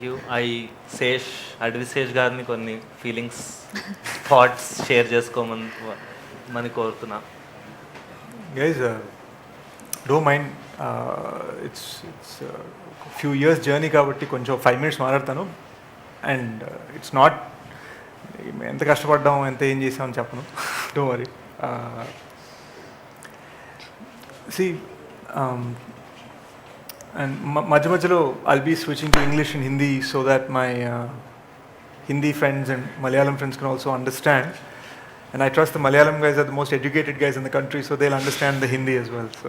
శేష్ అడవి శేష్ గారిని కొన్ని ఫీలింగ్స్ థాట్స్ షేర్ చేసుకోమని కోరుతున్నా. Guys, don't mind. It's a few years journey కాబట్టి కొంచెం 5 minutes మాట్లాడతాను. అండ్ ఇట్స్ నాట్ ఎంత కష్టపడ్డాం ఎంత ఏం చేసామని చెప్పను. Don't worry. సి అండ్ మధ్య మధ్యలో I'll be switching to English and Hindi so that my Hindi friends and Malayalam friends can also understand. And I trust the Malayalam guys are the most educated guys in the country, so they'll understand the Hindi as well. So,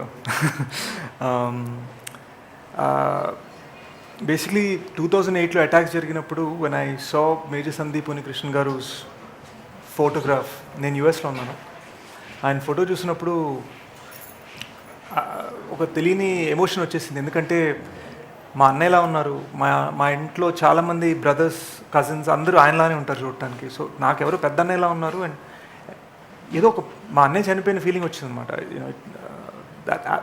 basically, 2008 లో attacks జరిగినప్పుడు when I saw Major Sandeep Unnikrishnan garu's photograph, నేను యుఎస్లో ఉన్నాను. ఆయన photo చూసినప్పుడు ఒక తెలియని emotion వచ్చేసింది. ఎందుకంటే మా అన్నయ్యలా ఉన్నారు, మా ఇంట్లో చాలామంది బ్రదర్స్ కజిన్స్ అందరూ ఆయనలానే ఉంటారు చూడటానికి. సో నాకెవరో పెద్ద అన్నయ్యలా ఉన్నారు. అండ్ ఏదో ఒక మా అన్నయ్య చనిపోయిన ఫీలింగ్ వచ్చింది అనమాట.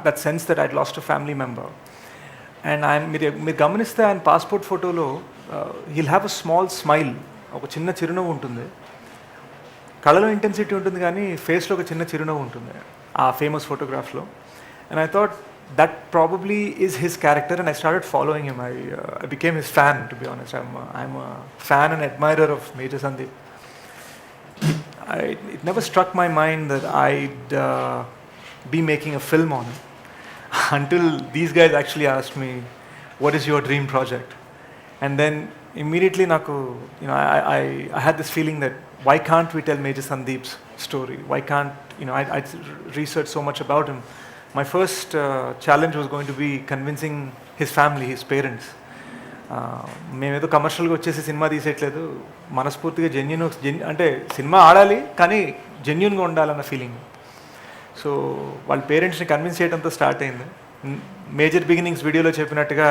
That sense that I last a family member. And ఆయన మీరు గమనిస్తే ఆయన పాస్పోర్ట్ ఫోటోలో he'll have a small smile, ఒక చిన్న చిరునవ్వు ఉంటుంది. కళలో ఇంటెన్సిటీ ఉంటుంది కానీ ఫేస్లో ఒక చిన్న చిరునవ్వు ఉంటుంది ఆ ఫేమస్ ఫోటోగ్రాఫ్లో. And I thought that probably is his character, and I started following him. I became his fan, to be honest. I'm a fan and admirer of Major Sandeep. It never struck my mind that I'd be making a film on him until these guys actually asked me, what is your dream project? And then immediately I had this feeling that why can't we tell Major Sandeep's story? Why can't, I researched so much about him. My first challenge was going to be convincing his family, his parents. మేమేదో కమర్షియల్గా వచ్చేసి cinema తీసేయట్లేదు, మనస్ఫూర్తిగా అంటే cinema ఆడాలి కానీ జెన్యున్గా ఉండాలన్న feeling. So వాళ్ళ పేరెంట్స్ని కన్విన్స్ చేయడంతో స్టార్ట్ అయింది. మేజర్ బిగినింగ్స్ వీడియోలో చెప్పినట్టుగా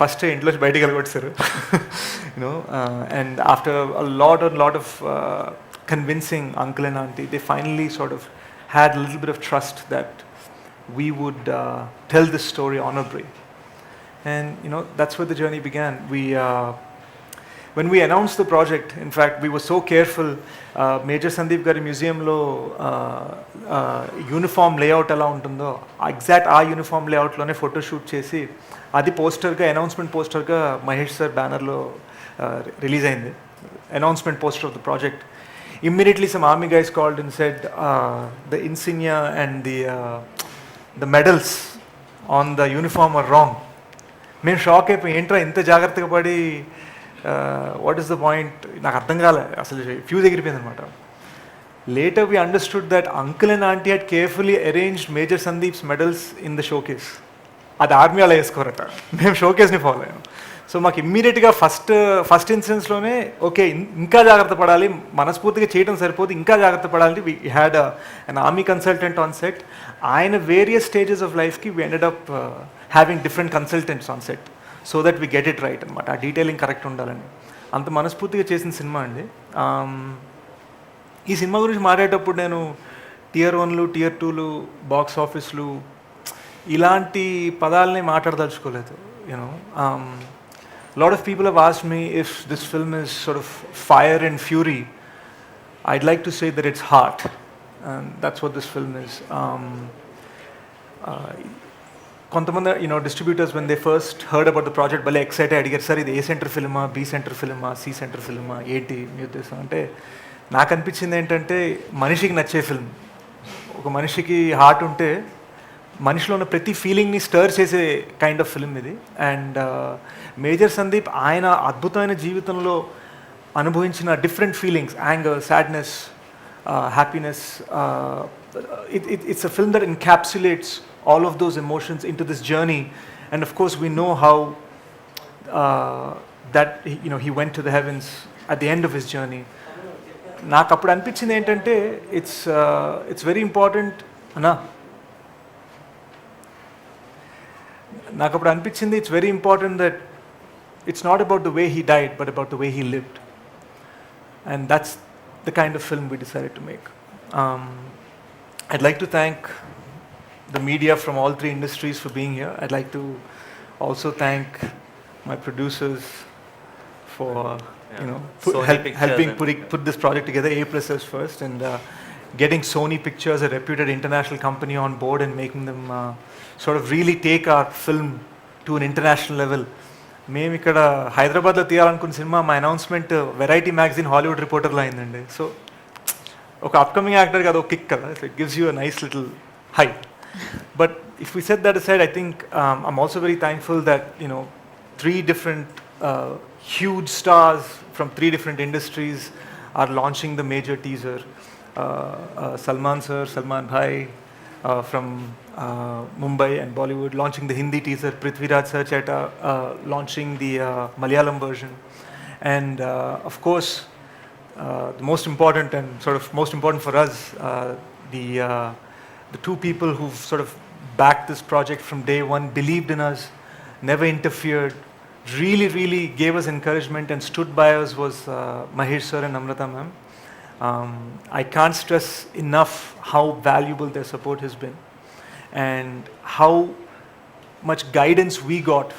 ఫస్ట్ ఇంట్లోంచి బయటికి వెళ్ళగొట్టారు. And after lot of convincing uncle and aunty, they finally sort of had little bit of trust that we would tell this story honorably. And that's where the journey began. When we announced the project, in fact, we were so careful. Major Sandeep Gari Museum lo uniform layout ala untundo, exact aa uniform layout lone photo shoot chesi adi poster ga, announcement poster ga Mahesh sir banner lo release ayindi. Announcement poster of the project. Immediately some army guys called and said the insignia and the medals on the uniform are wrong. మేము shock అయిపోయి ఏంట్రా ఇంత జాగ్రత్తగా పడి what is the point, నాకు అర్థం కాలే, అసలు ఫ్యూజ్ ఎగిరిపోయింది అనమాట. Later we understood that uncle and aunty had carefully arranged major Sandeep's medals in the showcase. అది ఆర్మీ అలా వేసుకోరట, మేము షోకేస్ని ఫాలో అయ్యాం. సో మాకు ఇమ్మీడియట్గా ఫస్ట్ ఇన్సిడెన్స్లోనే ఓకే ఇంకా జాగ్రత్త పడాలి, మనస్ఫూర్తిగా చేయడం సరిపోదు, ఇంకా జాగ్రత్త పడాలి. We had an army consultant on set. ఆయన వేరియస్ స్టేజెస్ ఆఫ్ లైఫ్కి we ended up having different consultants on set so that we get it right అనమాట. ఆ డీటెయిలింగ్ కరెక్ట్ ఉండాలని అంత మనస్ఫూర్తిగా చేసిన సినిమా అండి. ఈ సినిమా గురించి మాట్లాడేటప్పుడు నేను Tier 1లు Tier 2లు బాక్స్ ఆఫీస్లు ఇలాంటి పదాలని మాట్లాడదలుచుకోలేదు. A lot of people have asked me if this film is sort of fire and fury. I'd like to say that it's heart, and that's what this film is. కొంతమంది distributors, when they first heard about the project, భలే excite అడిగారు, sir ఇది A center ఫిల్మా, B center ఫిల్మా, C center ఫిల్మా, ఏంటి మీ ఉద్దేశం అంటే, నాకు అనిపించింది ఏంటంటే మనిషికి నచ్చే ఫిల్మ్. ఒక మనిషికి హార్ట్ ఉంటే మనిషిలో ఉన్న ప్రతి ఫీలింగ్ని స్టర్ చేసే కైండ్ ఆఫ్ ఫిల్మ్ ఇది. అండ్ మేజర్ సందీప్ ఆయన అద్భుతమైన జీవితంలో అనుభవించిన different feelings, anger, sadness, happiness, it's a film that ఎన్క్యాప్సులేట్స్ all of those emotions into this journey. And of course we know how that he went to the heavens at the end of his journey. నాకు అప్పుడు అనిపించింది ఏంటంటే it's very important అన్నా, నాకు అప్పుడు అనిపించింది it's very important that it's not about the way he died but about the way he lived. And that's the kind of film we decided to make. I'd like to thank the media from all three industries for being here. I'd like to also thank my producers, for Yeah. Sony Pictures helping and- put this project together. A+s first, and getting Sony Pictures, a reputed international company, on board and making them sort of really take our film to an international level. మేము ఇక్కడ హైదరాబాద్లో తీయాలనుకున్న సినిమా మా announcement variety magazine Hollywood రిపోర్టర్లో అయిందండి. So ఒక upcoming actor కదా, ఒక కిక్ కదా, so it gives you a nice little high. But if we set that aside, I think I'm also very thankful that, you know, three different huge stars from three different industries are launching the major teaser. Salman sir, Salman bhai from Mumbai and Bollywood, launching the Hindi teaser. Prithviraj sir Cheta launching the Malayalam version. And of course, the most important and sort of most important for us, the two people who've sort of backed this project from day one, believed in us, never interfered, really gave us encouragement and stood by us, was Mahesh sir and Namrata ma'am. I can't stress enough how valuable their support has been and how much guidance we got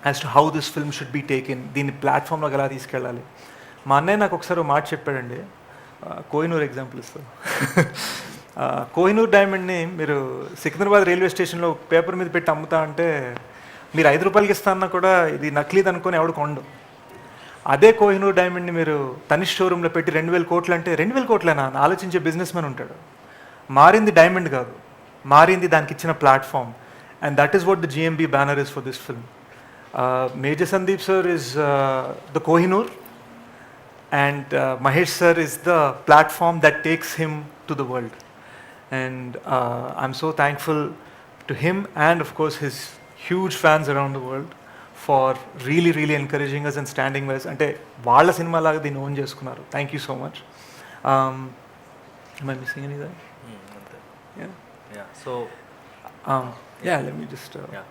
as to how this film should be taken. దీన్ని ప్లాట్ఫామ్లోకి ఎలా తీసుకెళ్ళాలి. మా అన్నయ్య నాకు ఒకసారి ఒక మాట చెప్పాడండి, కోహినూర్ ఎగ్జాంపుల్ ఇస్తాను. కోహినూర్ డైమండ్ని మీరు సికింద్రాబాద్ రైల్వే స్టేషన్లో పేపర్ మీద పెట్టి అమ్ముతా అంటే మీరు 5 రూపాయలకి ఇస్తానన్నా కూడా ఇది నకిలీది అనుకొని ఎవడు కొండు. అదే కోహినూర్ డైమండ్ని మీరు తనిష్ షోరూంలో పెట్టి 2,000 కోట్లు అంటే 2,000 కోట్లేనా అని ఆలోచించే బిజినెస్ మ్యాన్ ఉంటాడు. మారింది డైమండ్ కాదు, మారింది దానికి ఇచ్చిన platform. And that is what the GMB banner is for this film. Major Sandeep sir is the Kohinoor, and Mahesh sir is the platform that takes him to the world. And I'm so thankful to him and of course his huge fans around the world for really encouraging us and standing with us. Ante vaalla cinema laga deenni own cheskunnaru. Thank you so much. Am I missing anything? అంతే. Yeah. Yeah. So Yeah, let me just yeah.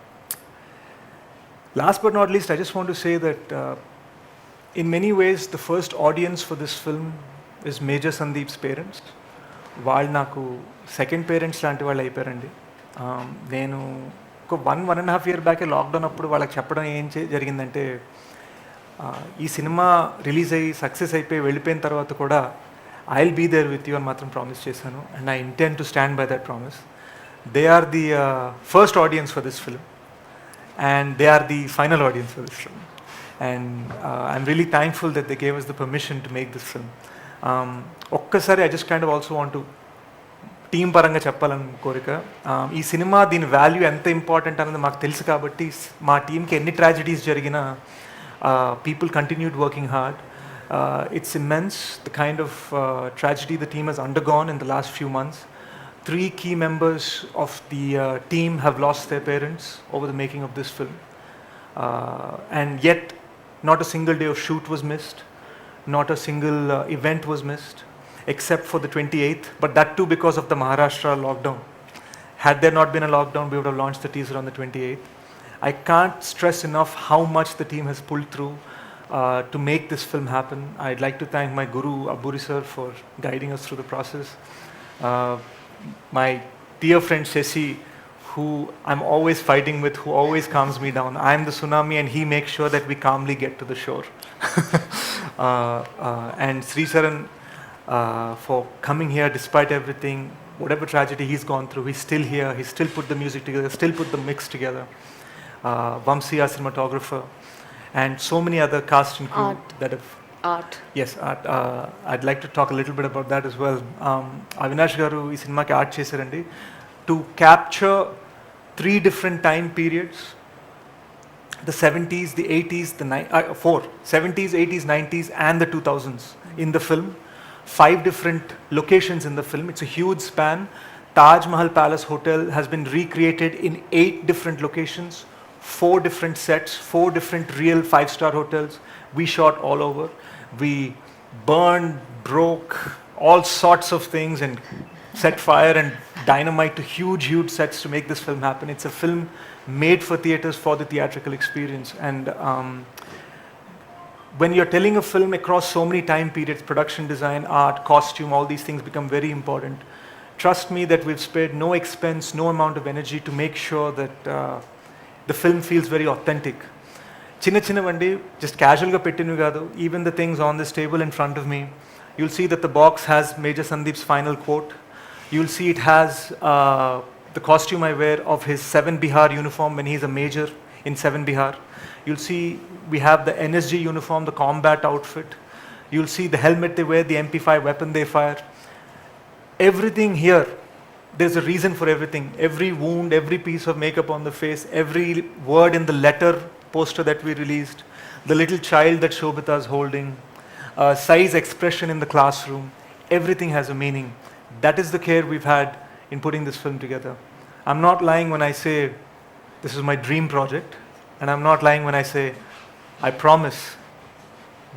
last but not least, I just want to say that in many ways the first audience for this film is Major Sandeep's parents. వాళ్ళు నాకు second parents లాంటి వాళ్ళు అయిపోయారండి. నేను ఒక 1.5 year బ్యాకే lockdown అప్పుడు వాళ్ళకి చెప్పడం ఏం జరిగిందంటే, ఈ సినిమా రిలీజ్ అయ్యి సక్సెస్ అయిపోయి వెళ్ళిపోయిన తర్వాత కూడా I will be there with you అని మాత్రం ప్రామిస్ చేశాను. And I intend to stand by that promise. They are the first audience for this film and they are the final audience for this film. And I'm really thankful that they gave us the permission to make this film. ఒక్కసారి I just kind of also want to team పరంగా చెప్పాలని కోరిక. ఈ cinema దీని value ఎంత important అన్నది మాకు తెలుసు కాబట్టి మా టీంకి ఎన్ని ట్రాజడీస్ జరిగినా people continued working hard. It's immense, the kind of tragedy the team has undergone in the last few months. 3 key members of the team have lost their parents over the making of this film. And yet, not a single day of shoot was missed, not a single event was missed, except for the 28th, but that too because of the Maharashtra lockdown. Had there not been a lockdown, we would have launched the teaser on the 28th. I can't stress enough how much the team has pulled through to make this film happen. I'd like to thank my guru, Aburi sir, for guiding us through the process. My dear friend Sesi, who I'm always fighting with, who always calms me down. I'm the tsunami and he makes sure that we calmly get to the shore. And Sri Saran, for coming here despite everything, whatever tragedy he's gone through, he's still here, he still put the music together, still put the mix together. Vamsi, our cinematographer, and so many other cast and crew that have... Art. Yes, art. I'd like to talk a little bit about that as well. Avinash garu ee cinema ki art chesarandi to capture 3 different time periods: the 70s, the 80s, the 70s, 80s, 90s, and the 2000s in the film. 5 different locations in the film. It's a huge span. Taj Mahal Palace Hotel has been recreated in 8 different locations, 4 different sets, 4 different real 5-star hotels. We shot all over. We burned, broke all sorts of things and set fire and dynamite to huge sets to make this film happen. It's a film made for theaters, for the theatrical experience. And when you're telling a film across so many time periods, production design, art, costume, all these things become very important. Trust me that we've spared no expense, no amount of energy to make sure that the film feels very authentic. చిన్న చిన్నవండి just క్యాజువల్గా పెట్టినవి కాదు. Even the things on this table in front of me, you'll see that the box has Major Sandeep's final quote. You'll see it has the costume I wear of his 7 Bihar uniform when he's a major in 7 Bihar. You'll see we have the NSG uniform, the combat outfit. You'll see the helmet they wear, the MP5 weapon they fire. Everything here, there's a reason for everything. Every wound, every piece of makeup on the face, every word in the letter poster that we released, the little child that Shobhita is holding, Sai's expression in the classroom, everything has a meaning. That is the care we've had in putting this film together. I'm not lying when I say this is my dream project, and I'm not lying when I say I promise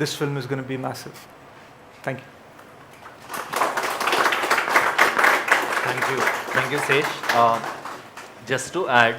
this film is going to be massive. Thank you. Thank you, Sesh. Just to add,